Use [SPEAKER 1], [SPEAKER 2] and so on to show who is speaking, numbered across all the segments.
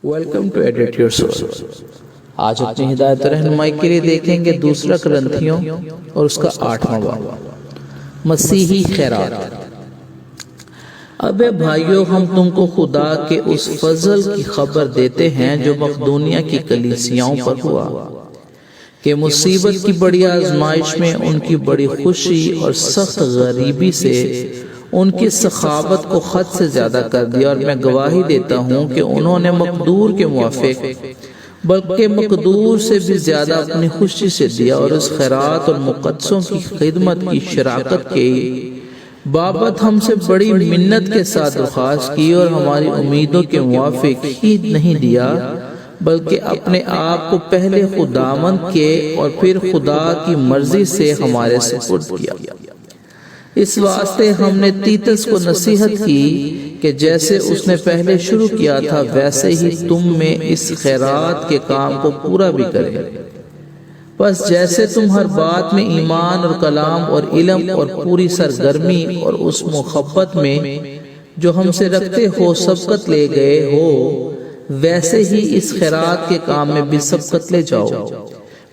[SPEAKER 1] Welcome to edit your soul. آج اپنی ہدایت رہنمائی کے لیے دیکھیں گے دوسرا کرنتھیوں اور اس کا 8واں باب، مسیحی خیرات۔ اب بھائیو، ہم تم کو خدا کے اس فضل کی خبر دیتے ہیں جو مقدونیہ کی کلیسیاؤں پر ہوا، کہ مصیبت کی بڑی آزمائش میں ان کی بڑی خوشی اور سخت غریبی سے ان کی سخاوت کو حد سے زیادہ کر دیا، اور میں گواہی دیتا ہوں کہ انہوں نے مقدور کے موافق بلکہ مقدور سے بھی زیادہ اپنی خوشی سے دیا، اور اس خیرات اور مقدسوں کی خدمت کی شراکت کی بابت ہم سے بڑی منت کے ساتھ درخواست کی، اور ہماری امیدوں کے موافق ہی نہیں دیا بلکہ اپنے آپ کو پہلے خداوند کے اور پھر خدا کی مرضی سے ہمارے سپرد کیا۔ اس واسطے ہم نے تیتس کو نصیحت کی کہ جیسے اس نے پہلے شروع کیا تھا ویسے ہی تم میں اس خیرات کے کام کو پورا بھی کرے۔ بس جیسے تم ہر بات میں ایمان اور کلام اور علم اور پوری سرگرمی اور اس محبت میں جو ہم سے رکھتے ہو سبقت لے گئے ہو، ویسے ہی اس خیرات کے کام میں بھی سبقت لے جاؤ۔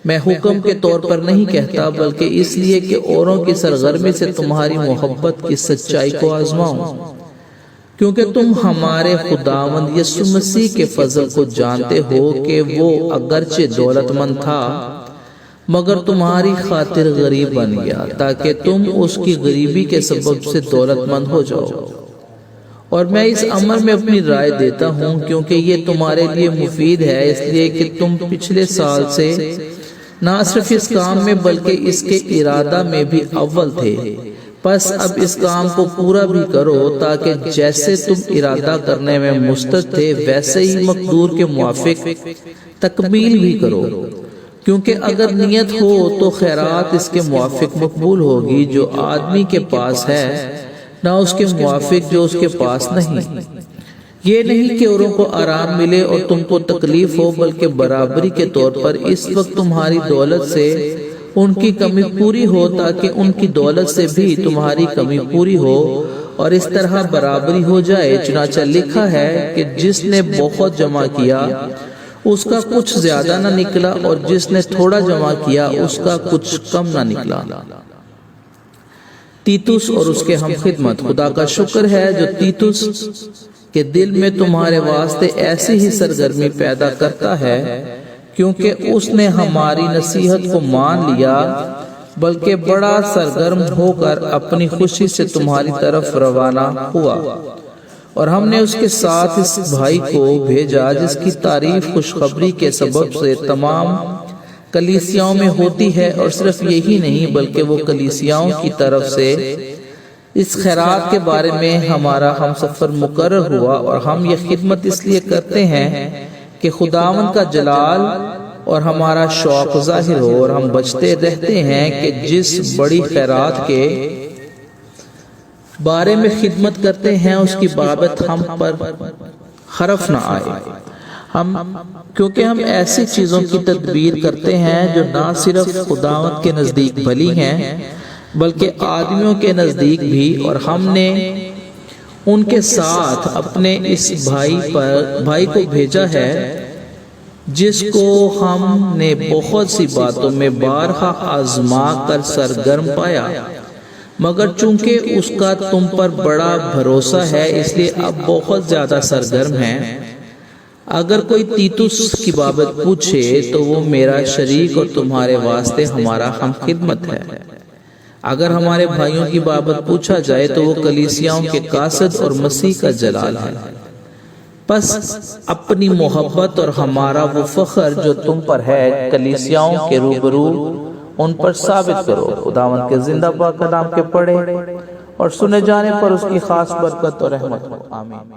[SPEAKER 1] میں حکم کے طور پر نہیں کہتا بلکہ اس لیے کہ اوروں کی سرگرمی سے تمہاری محبت کی سچائی کو آزماؤں، کیونکہ تم ہمارے خداوند یسوع مسیح کے فضل کو جانتے ہو کہ وہ اگرچہ دولت مند تھا مگر تمہاری خاطر غریب بن گیا، تاکہ تم اس کی غریبی کے سبب سے دولت مند ہو جاؤ۔ اور میں اس امر میں اپنی رائے دیتا ہوں کیونکہ یہ تمہارے لیے مفید ہے، اس لیے کہ تم پچھلے سال سے نہ صرف اس کام میں بلکہ اس کے ارادہ میں بھی اول تھے۔ پس اب اس کام کو پورا بھی کرو، تاکہ جیسے تم ارادہ کرنے میں مستعد تھے ویسے ہی مقدور کے موافق تکمیل بھی کرو، کیونکہ اگر نیت ہو تو خیرات اس کے موافق مقبول ہوگی جو آدمی کے پاس ہے، نہ اس کے موافق جو اس کے پاس نہیں۔ یہ نہیں کہ اوروں کو آرام ملے اور تم کو تکلیف ہو، بلکہ برابری کے طور پر اس وقت تمہاری دولت سے ان کی کمی پوری ہو، تاکہ ان کی دولت سے بھی تمہاری کمی پوری ہو، اور اس طرح برابری ہو جائے۔ چنانچہ لکھا ہے کہ جس نے بہت جمع کیا اس کا کچھ زیادہ نہ نکلا، اور جس نے تھوڑا جمع کیا اس کا کچھ کم نہ نکلا۔ تیتس اور اس کے ہم خدمت۔ خدا کا شکر ہے جو تیتس کے دل میں تمہارے واسطے ایسی ہی سرگرمی پیدا کرتا ہے، کیونکہ اس نے ہماری نصیحت کو مان لیا، بلکہ بڑا سرگرم ہو کر اپنی خوشی سے تمہاری طرف روانہ ہوا۔ اور ہم نے اس کے ساتھ اس بھائی کو بھیجا جس کی تعریف خوشخبری کے سبب سے تمام کلیسیاؤں میں ہوتی ہے، اور صرف یہی نہیں بلکہ وہ کلیسیاؤں کی طرف سے اس خیرات کے بارے میں ہمارا ہم سفر مقرر ہوا۔ اور ہم یہ خدمت اس لیے کرتے ہیں کہ خداوند کا جلال اور ہمارا شوق ظاہر ہو، اور ہم بچتے رہتے ہیں کہ جس بڑی خیرات کے بارے میں خدمت کرتے ہیں اس کی بابت ہم پر حرف نہ آئے، کیونکہ ہم ایسی چیزوں کی تدبیر کرتے ہیں جو نہ صرف خداوند کے نزدیک بھلی ہیں بلکہ آدمیوں کے نزدیک بھی۔ اور ہم نے ان کے ساتھ اپنے اس بھائی کو بھیجا ہے جس کو ہم نے بہت سی باتوں میں بارہا آزما کر سرگرم پایا، مگر چونکہ اس کا تم پر بڑا بھروسہ ہے اس لیے اب بہت زیادہ سرگرم ہے۔ اگر کوئی تیتس کی بابت پوچھے تو وہ میرا شریک اور تمہارے واسطے ہمارا ہم خدمت ہے۔ اگر ہمارے بھائیوں کی بابت پوچھا جائے تو وہ کلیسیاؤں کے قاصد اور مسیح کا جلال ہے۔ پس اپنی محبت اور ہمارا وہ فخر جو تم پر ہے کلیسیاؤں کے روبرو ان پر ثابت کرو۔ خداوند کے زندہ پاک کلام کے پڑھے اور سنے جانے پر اس کی خاص برکت اور رحمت ہو۔ آمین۔